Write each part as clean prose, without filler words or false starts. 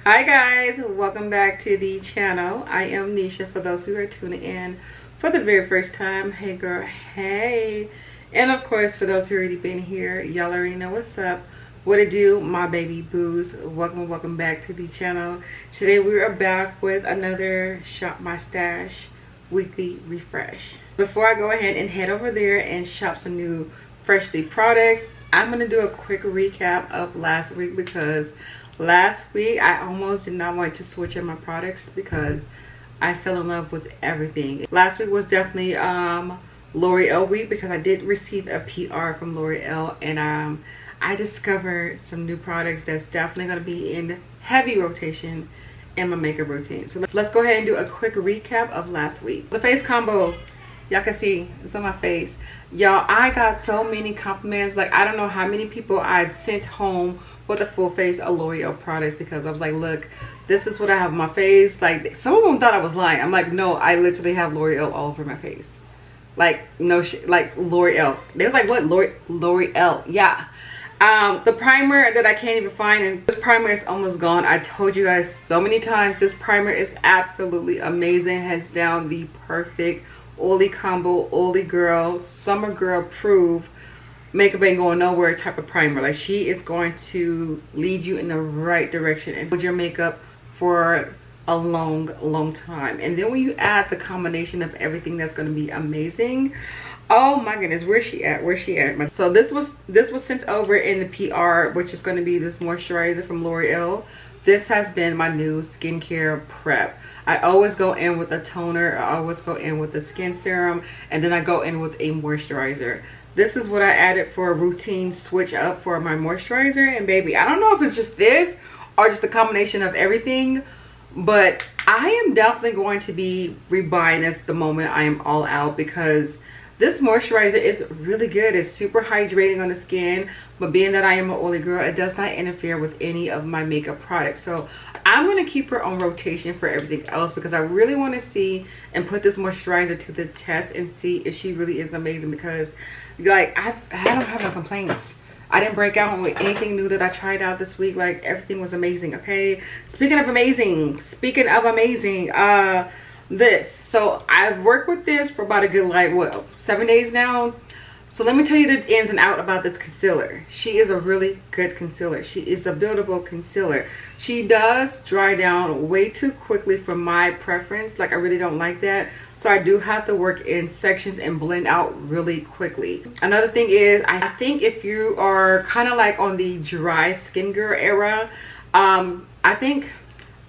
Hi guys, welcome back to the channel. I am Nisha for those who are tuning in for the very first time. Hey girl, hey. And of course for those who already been here, y'all already know what's up. What it do, my baby boos. Welcome back to the channel. Today we are back with another Shop My Stash weekly refresh. Before I go ahead and head over there and shop some new freshly products, I'm going to do a quick recap of last week because last week I almost did not want to switch up my products because I fell in love with everything. Last week was definitely L'Oreal week because I did receive a PR from L'Oreal, and I discovered some new products that's definitely going to be in heavy rotation in my makeup routine. So let's go ahead and do a quick recap of last week. The face combo, y'all can see it's on my face. Y'all, I got so many compliments. Like, I don't know how many people I'd sent home with a full face of L'Oreal products because I was like, look, this is what I have on my face. Like, some of them thought I was lying. I'm like, no, I literally have L'Oreal all over my face. Like, no shit, like L'Oreal. They was like, what? L'Oreal, yeah. The primer that I can't even find, and this primer is almost gone. I told you guys so many times, this primer is absolutely amazing. Hands down, the perfect oily combo, oily girl, summer girl approved, makeup ain't going nowhere type of primer. Like, she is going to lead you in the right direction and hold your makeup for a long time. And then when you add the combination of everything, that's going to be amazing. Oh my goodness, where's she at? So this was sent over in the PR, which is going to be this moisturizer from L'Oreal. This has been my new skincare prep. I always go in with a toner, I always go in with a skin serum, and then I go in with a moisturizer. This is what I added for a routine switch up for my moisturizer. And baby, I don't know if it's just this or just a combination of everything, but I am definitely going to be rebuying this the moment I am all out, because this moisturizer is really good. It's super hydrating on the skin, but being that I am an oily girl, it does not interfere with any of my makeup products. So I'm going to keep her on rotation for everything else because I really want to see and put this moisturizer to the test and see if she really is amazing, because like I don't have no complaints. I didn't break out with anything new that I tried out this week. Like, everything was amazing. Okay, speaking of amazing, this, so I've worked with this for about a good, like, what, 7 days now. So let me tell you the ins and out about this concealer. She is a really good concealer. She is a buildable concealer. She does dry down way too quickly for my preference. Like, I really don't like that. So I do have to work in sections and blend out really quickly. Another thing is, I think if you are kind of like on the dry skin girl era, I'm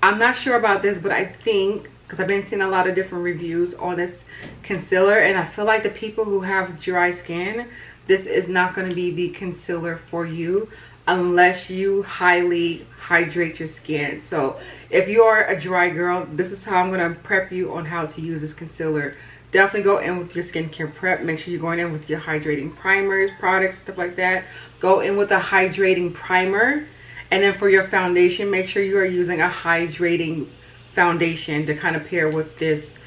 not sure about this, but I think, because I've been seeing a lot of different reviews on this concealer, and I feel like the people who have dry skin, this is not going to be the concealer for you unless you highly hydrate your skin. So if you are a dry girl, this is how I'm going to prep you on how to use this concealer. Definitely go in with your skincare prep. Make sure you're going in with your hydrating primers, products, stuff like that. Go in with a hydrating primer. And then for your foundation, make sure you are using a hydrating foundation to kind of pair with this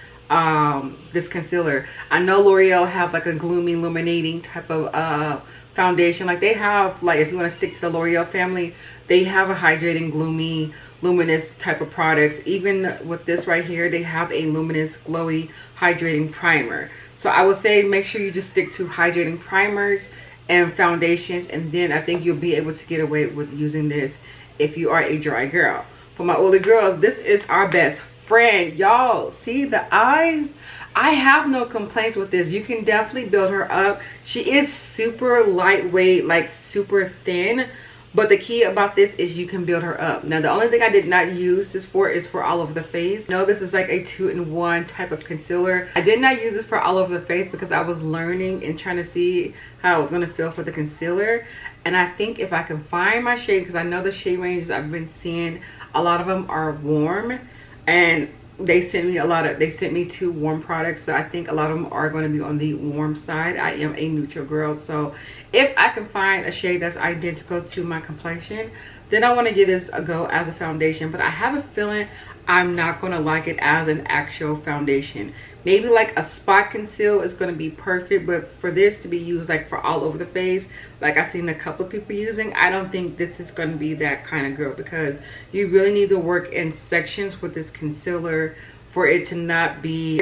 this concealer. I know L'Oreal have like a gloomy illuminating type of foundation. Like, they have, like, if you want to stick to the L'Oreal family, they have a hydrating gloomy luminous type of products. Even with this right here, they have a luminous glowy hydrating primer. So I would say make sure you just stick to hydrating primers and foundations, and then I think you'll be able to get away with using this if you are a dry girl. For my oily girls, this is our best friend. Y'all see the eyes? I have no complaints with this. You can definitely build her up. She is super lightweight, like super thin, but the key about this is you can build her up. Now, the only thing I did not use this for is for all over the face. No, this is like a 2-in-1 type of concealer. I did not use this for all over the face because I was learning and trying to see how I was going to feel for the concealer. And I think if I can find my shade, because I know the shade ranges I've been seeing, a lot of them are warm, and they sent me 2 warm products, so I think a lot of them are going to be on the warm side. I am a neutral girl, so if I can find a shade that's identical to my complexion, then I want to give this a go as a foundation. But I have a feeling I'm not going to like it as an actual foundation. Maybe like a spot conceal is going to be perfect, but for this to be used like for all over the face, like I've seen a couple of people using, I don't think this is going to be that kind of girl, because you really need to work in sections with this concealer for it to not be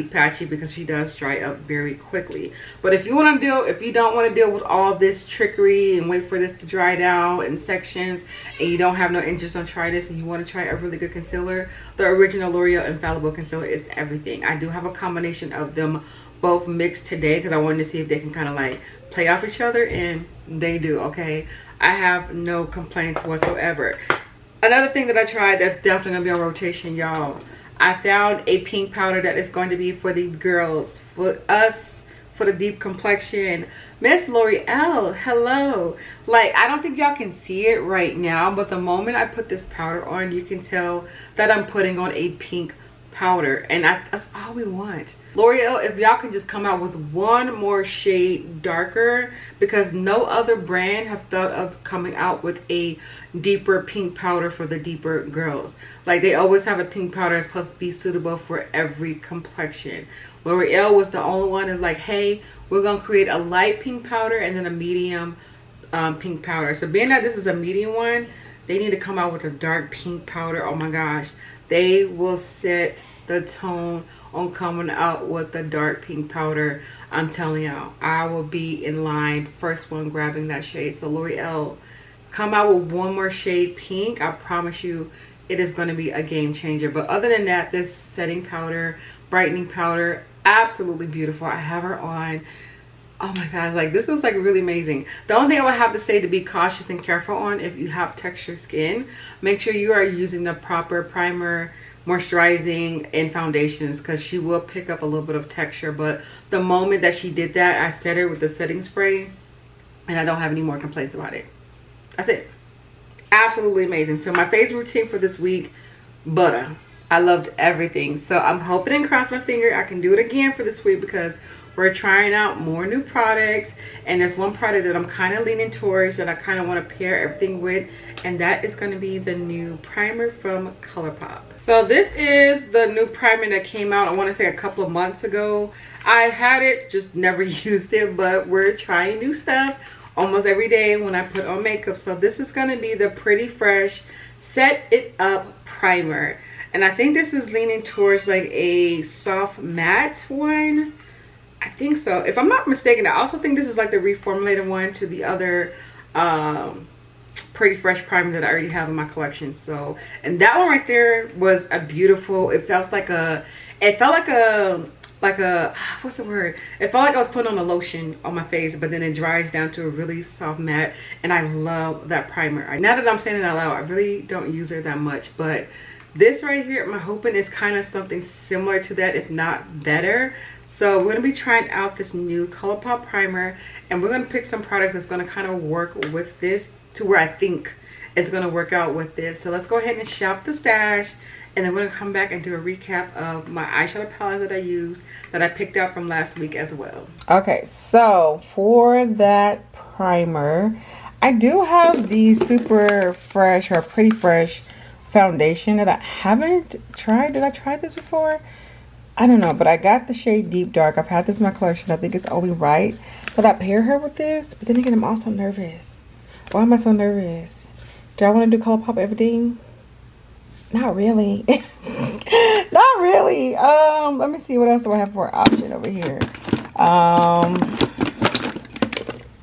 patchy, because she does dry up very quickly. But if you want to if you don't want to deal with all this trickery and wait for this to dry down in sections, and you don't have no interest on trying this, and you want to try a really good concealer, the original L'Oreal Infallible Concealer is everything. I do have a combination of them both mixed today because I wanted to see if they can kind of like play off each other, and they do. Okay, I have no complaints whatsoever. Another thing that I tried that's definitely gonna be on rotation, y'all, I found a pink powder that is going to be for the girls, for us, for the deep complexion. Miss L'Oreal, hello. Like, I don't think y'all can see it right now, but the moment I put this powder on, you can tell that I'm putting on a pink powder, and that's all we want. L'Oreal, if y'all can just come out with one more shade darker, because no other brand have thought of coming out with a deeper pink powder for the deeper girls. Like, they always have a pink powder that's supposed to be suitable for every complexion. L'Oreal was the only one that's like, hey, we're gonna create a light pink powder and then a medium pink powder. So being that this is a medium one, they need to come out with a dark pink powder. Oh my gosh, they will set the tone on coming out with the dark pink powder. I'm telling y'all, I will be in line, first one grabbing that shade. So L'Oreal, come out with one more shade pink. I promise you it is going to be a game changer. But other than that, this setting powder, brightening powder, absolutely beautiful. I have her on. Oh my gosh, like this was like really amazing. The only thing I would have to say to be cautious and careful on, if you have textured skin, make sure you are using the proper primer, moisturizing, and foundations, because she will pick up a little bit of texture. But the moment that she did that, I set her with the setting spray, and I don't have any more complaints about it. That's it. Absolutely amazing. So my face routine for this week, butter. I loved everything. So I'm hoping and cross my finger I can do it again for this week, because we're trying out more new products, and there's one product that I'm kind of leaning towards that I kind of want to pair everything with, and that is going to be the new primer from Colourpop. So this is the new primer that came out, I want to say a couple of months ago. I had it, just never used it, but we're trying new stuff almost every day when I put on makeup. So this is going to be the Pretty Fresh Set It Up Primer, and I think this is leaning towards like a soft matte one. I think so, if I'm not mistaken. I also think this is like the reformulated one to the other Pretty Fresh primer that I already have in my collection. So, and that one right there was a beautiful, it felt like a what's the word, it felt like I was putting on a lotion on my face, but then it dries down to a really soft matte, and I love that primer. Now that I'm saying it out loud, I really don't use her that much, but this right here, I'm hoping is kind of something similar to that, if not better. So we're going to be trying out this new Colourpop primer, and we're going to pick some products that's going to kind of work with this to where I think it's going to work out with this. So let's go ahead and shop the stash, and then we're going to come back and do a recap of my eyeshadow palette that I used, that I picked out from last week as well. Okay, so for that primer, I do have the Super Fresh or Pretty Fresh foundation that I haven't tried. Did I try this before? I don't know, but I got the shade Deep Dark. I've had this in my collection. I think it's only right that I pair her with this. But then again, I'm also nervous. Why am I so nervous? Do I want to do Colourpop everything? Not really. Not really. Let me see, what else do I have for an option over here?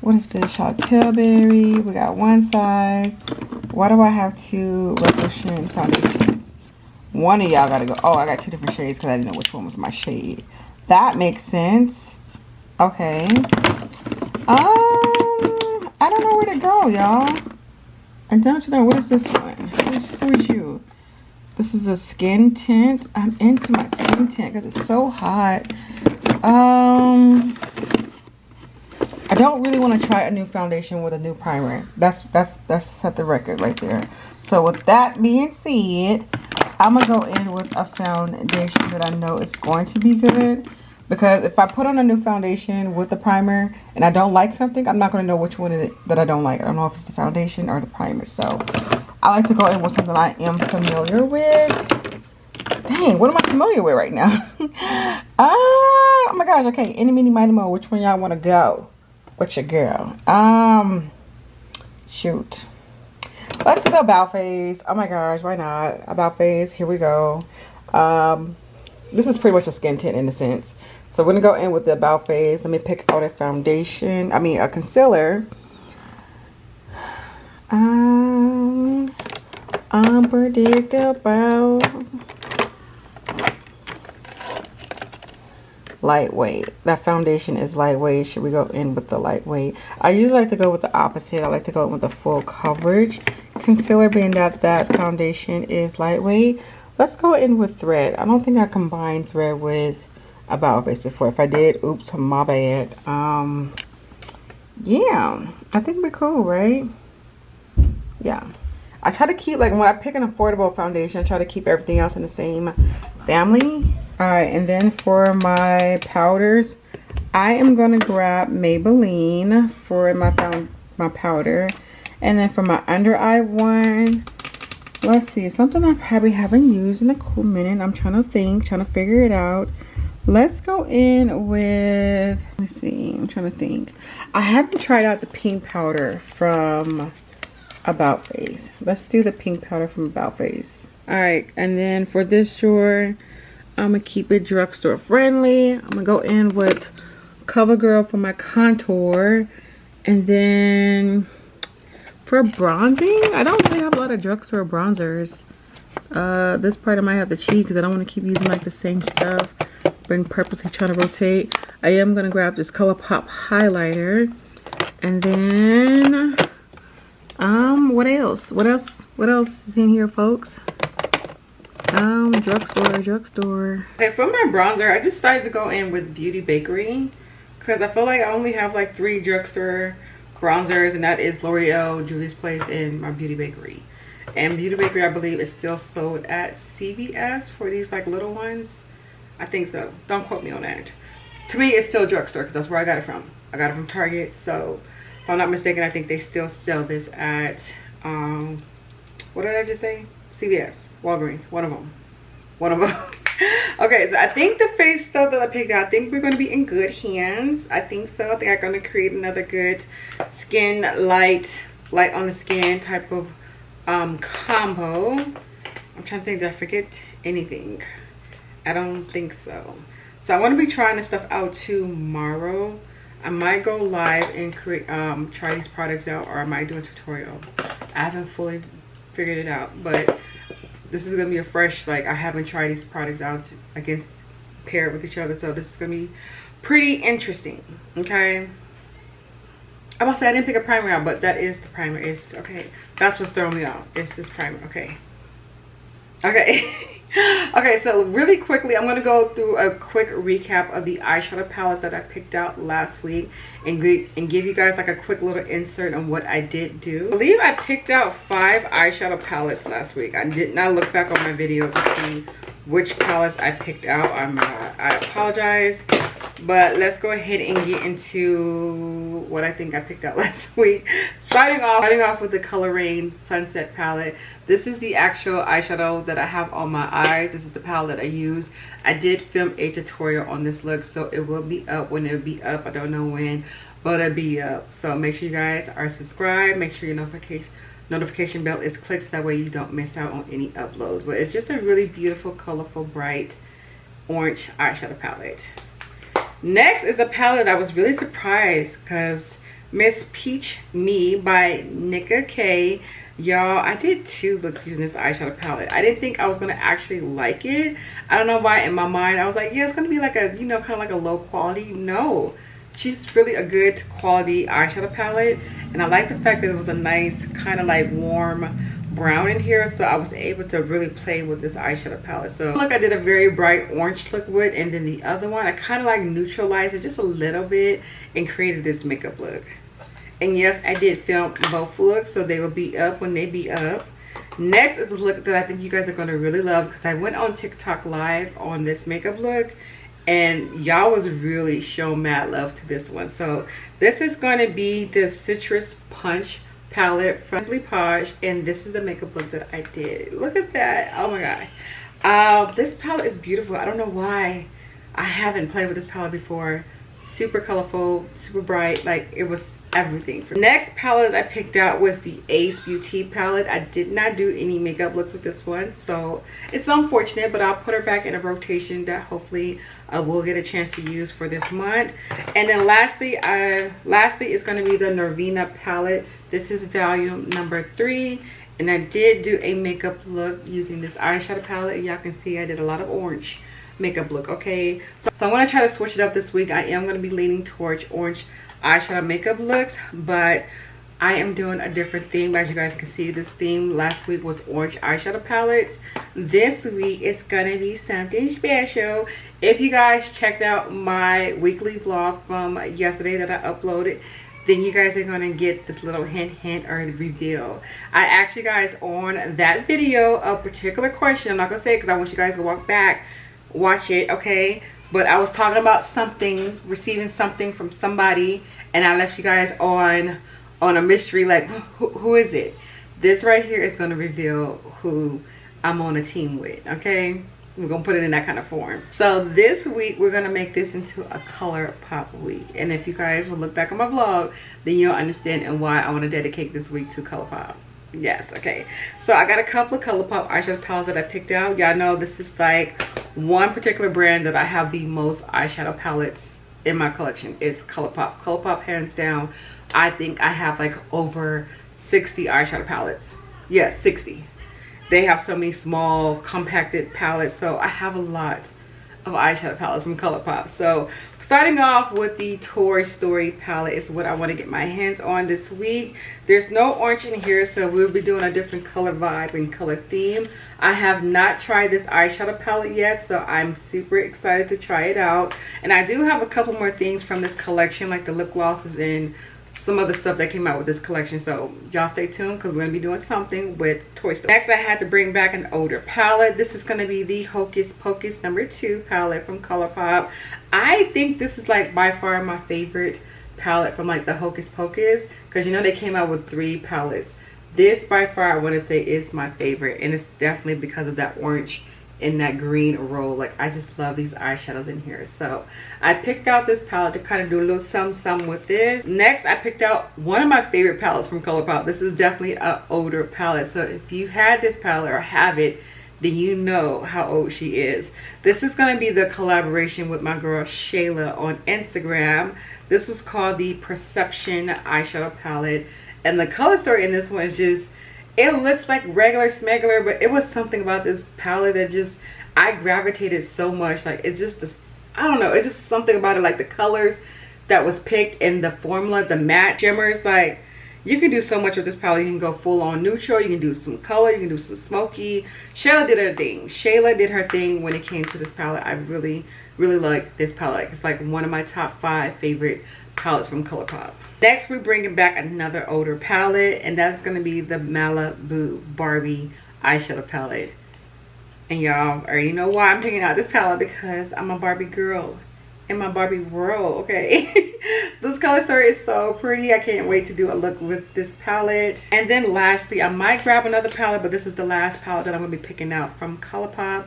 What is this? Tilbury. We got one side. Why do I have two Revolution foundations? One of y'all gotta go. Oh, I got two different shades because I didn't know which one was my shade. That makes sense. Okay. I don't know where to go, y'all. I don't know. What is this one? Who is you? This is a skin tint. I'm into my skin tint because it's so hot. I don't really want to try a new foundation with a new primer. That's set the record right there. So with that being said, I'm gonna go in with a foundation that I know is going to be good. Because if I put on a new foundation with the primer and I don't like something, I'm not going to know which one is it that I don't like. I don't know if it's the foundation or the primer. So I like to go in with something I am familiar with. Dang, what am I familiar with right now? Oh my gosh. Okay, any, mini, mighty, mo. Which one y'all want to go? What's your girl? Shoot. Let's do the Aboutface. Oh my gosh, why not? Aboutface. Here we go. This is pretty much a skin tint in a sense. So we're gonna go in with the Aboutface. Let me pick out a foundation. I mean a concealer. Unpredictable. Lightweight. That foundation is lightweight. Should we go in with the lightweight? I usually like to go with the opposite. I like to go in with the full coverage concealer, being that that foundation is lightweight. Let's go in with thread. I don't think I combined thread with Aboutface before. If I did, oops, my bad. Yeah, I think we're cool, right? Yeah. I try to keep, like, when I pick an affordable foundation, I try to keep everything else in the same family. All right, and then for my powders, I am going to grab Maybelline for my powder. And then for my under eye one, let's see, something I probably haven't used in a cool minute. I'm trying to think, trying to figure it out. Let's go in with, let's see, I'm trying to think. I haven't tried out the pink powder from Aboutface. Let's do the pink powder from Aboutface. All right, and then for this drawer, I'm gonna keep it drugstore friendly. I'm gonna go in with CoverGirl for my contour. And then for bronzing, I don't really have a lot of drugstore bronzers. This part I might have to cheat because I don't want to keep using like the same stuff. Been purposely trying to rotate. I am gonna grab this Colourpop highlighter. And then what else? What else is in here, folks? Drugstore. Okay, for my bronzer, I decided to go in with Beauty Bakery because I feel like I only have like 3 drugstore bronzers, and that is L'Oreal, Juvia's Place, and my Beauty Bakery. And Beauty Bakery, I believe, is still sold at CVS for these like little ones. I think so. Don't quote me on that. To me, it's still drugstore because that's where I got it from. I got it from Target. So if I'm not mistaken, I think they still sell this at what did I just say? CVS, Walgreens, one of them. Okay, so I think the face stuff that I picked out, I think we're going to be in good hands. I think so. I think I'm going to create another good skin light on the skin type of combo. I'm trying to think, did I forget anything? I don't think so. So I want to be trying this stuff out tomorrow. I might go live and create try these products out, or I might do a tutorial. I haven't fully figured it out, but this is gonna be a fresh, like, I haven't tried these products out against paired with each other, so this is gonna be pretty interesting. Okay, I'm about to say I didn't pick a primer out, but that is the primer. It's okay, that's what's throwing me off. It's this primer. Okay. Okay, so really quickly, I'm going to go through a quick recap of the eyeshadow palettes that I picked out last week and give you guys like a quick little insert on what I did do. I believe I picked out 5 eyeshadow palettes last week. I did not look back on my video to see which palettes I picked out. I apologize, but let's go ahead and get into what I think I picked out last week. Starting off with the Color Rain Sunset palette. This is the actual eyeshadow that I have on my eyes. This is the palette that I use. I did film a tutorial on this look, so it will be up when it will be up. I don't know when, but it'll be up. So make sure you guys are subscribed. Make sure your notification bell is clicked so that way you don't miss out on any uploads. But it's just a really beautiful, colorful, bright orange eyeshadow palette. Next is a palette I was really surprised because Miss Peach Me by Nika K. Y'all, I did 2 looks using this eyeshadow palette. I didn't think I was going to actually like it. I don't know why in my mind I was like, yeah, it's going to be like a, you know, kind of like a low quality. No, she's really a good quality eyeshadow palette. And I like the fact that it was a nice kind of like warm brown in here, so I was able to really play with this eyeshadow palette. So look, I did a very bright orange look with, and then the other one I kind of like neutralized it just a little bit and created this makeup look. And yes, I did film both looks, so they will be up when they be up. Next is a look that I think you guys are going to really love because I went on TikTok live on this makeup look, and y'all was really showing mad love to this one. So this is going to be the Citrus Punch palette from Simply Posh, and this is the makeup look that I did. Look at that. Oh my god. This palette is beautiful. I don't know why I haven't played with this palette before. Super colorful, super bright, like it was everything. Next palette I picked out was the Ace Beauty palette. I did not do any makeup looks with this one, so it's unfortunate, but I'll put her back in a rotation that hopefully I will get a chance to use for this month. And then lastly is going to be the Norvina palette. This is volume number 3, and I did do a makeup look using this eyeshadow palette. Y'all can see I did a lot of orange makeup look. Okay, so I'm going to try to switch it up this week. I am going to be leaning towards orange eyeshadow makeup looks, but I am doing a different theme. As you guys can see, this theme last week was orange eyeshadow palettes. This week it's going to be something special. If you guys checked out my weekly vlog from yesterday that I uploaded, then you guys are going to get this little hint or reveal. I asked you guys on that video a particular question. I'm not going to say it because I want you guys to walk back, watch it, okay? But I was talking about something, receiving something from somebody, and I left you guys on a mystery, like who is it? This right here is going to reveal who I'm on a team with, okay? We're going to put it in that kind of form. So this week we're going to make this into a Colourpop week, and if you guys will look back on my vlog, then you'll understand and why I want to dedicate this week to Colourpop. Yes, okay. So I got a couple of Colourpop eyeshadow palettes that I picked out. Y'all know this is like one particular brand that I have the most eyeshadow palettes in my collection. Is Colourpop. Colourpop, hands down. I think I have like over 60 eyeshadow palettes. Yes, 60. They have so many small compacted palettes, so I have a lot of eyeshadow palettes from Colourpop. So starting off with the Toy Story palette is what I want to get my hands on this week. There's no orange in here, so we'll be doing a different color vibe and color theme. I have not tried this eyeshadow palette yet, so I'm super excited to try it out. And I do have a couple more things from this collection, like the lip glosses and some other stuff that came out with this collection, so y'all stay tuned because we're going to be doing something with Toy Story. Next, I had to bring back an older palette. This is going to be the Hocus Pocus number 2 palette from Colourpop. I think this is like by far my favorite palette from like the Hocus Pocus, because you know they came out with 3 palettes. This by far I want to say is my favorite, and it's definitely because of that orange in that green roll. Like I just love these eyeshadows in here, so I picked out this palette to kind of do a little some with this. Next, I picked out one of my favorite palettes from Colourpop. This is definitely an older palette, so if you had this palette or have it, then you know how old she is. This is going to be the collaboration with my girl Shayla on Instagram. This was called the Perception eyeshadow palette, and the color story in this one is just, it looks like regular smegular, but it was something about this palette that just, I gravitated so much. Like it's just this, I don't know, it's just something about it, like the colors that was picked and the formula, the matte shimmers. Like you can do so much with this palette. You can go full on neutral, you can do some color, you can do some smoky. Shayla did her thing. Shayla did her thing when it came to this palette. I really like this palette. It's like one of my top 5 favorite palettes from Colourpop. Next, we're bringing back another older palette, and that's going to be the Malibu Barbie eyeshadow palette. And y'all already know why I'm picking out this palette, because I'm a Barbie girl in my Barbie world, okay? This color story is so pretty. I can't wait to do a look with this palette. And then lastly, I might grab another palette, but this is the last palette that I'm going to be picking out from Colourpop.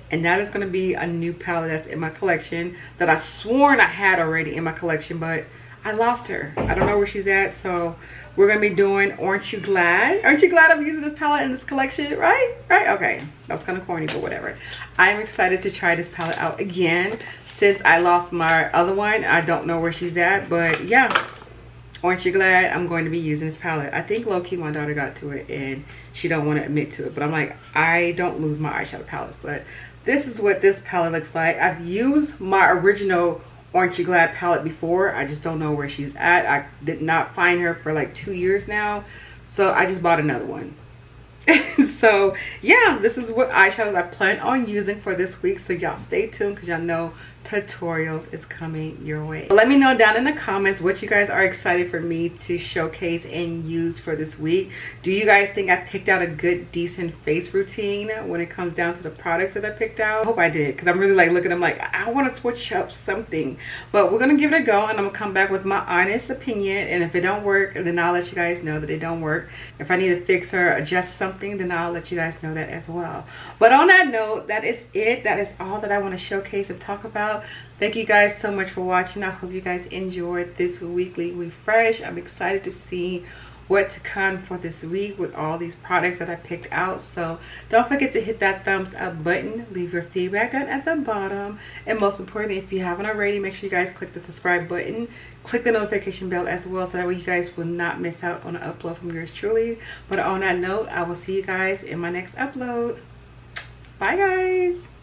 And that is going to be a new palette that's in my collection that I sworn I had already in my collection, but I lost her. I don't know where she's at, so we're going to be doing Aren't You Glad? Aren't you glad I'm using this palette in this collection? Right? Right? Okay. That was kind of corny, but whatever. I'm excited to try this palette out again. Since I lost my other one, I don't know where she's at, but yeah. Aren't you glad I'm going to be using this palette? I think low-key my daughter got to it and she don't want to admit to it, but I'm like, I don't lose my eyeshadow palettes, but this is what this palette looks like. I've used my original Aren't You Glad palette before. I just don't know where she's at. I did not find her for like 2 years now, so I just bought another one. So yeah, this is what eyeshadows I plan on using for this week, so y'all stay tuned because y'all know tutorials is coming your way. But let me know down in the comments what you guys are excited for me to showcase and use for this week. Do you guys think I picked out a good decent face routine when it comes down to the products that I picked out? I hope I did, because I'm really like looking, I'm like, I want to switch up something. But we're gonna give it a go, and I'm gonna come back with my honest opinion, and if it don't work, then I'll let you guys know that it don't work. If I need to fix or adjust something, then I'll let you guys know that as well. But on that note, that is it. That is all that I want to showcase and talk about. Thank you guys so much for watching. I hope you guys enjoyed this weekly refresh. I'm excited to see what to come for this week with all these products that I picked out. So don't forget to hit that thumbs up button, leave your feedback down at the bottom, and most importantly, if you haven't already, make sure you guys click the subscribe button, click the notification bell as well, so that way you guys will not miss out on an upload from yours truly. But on that note, I will see you guys in my next upload. Bye guys.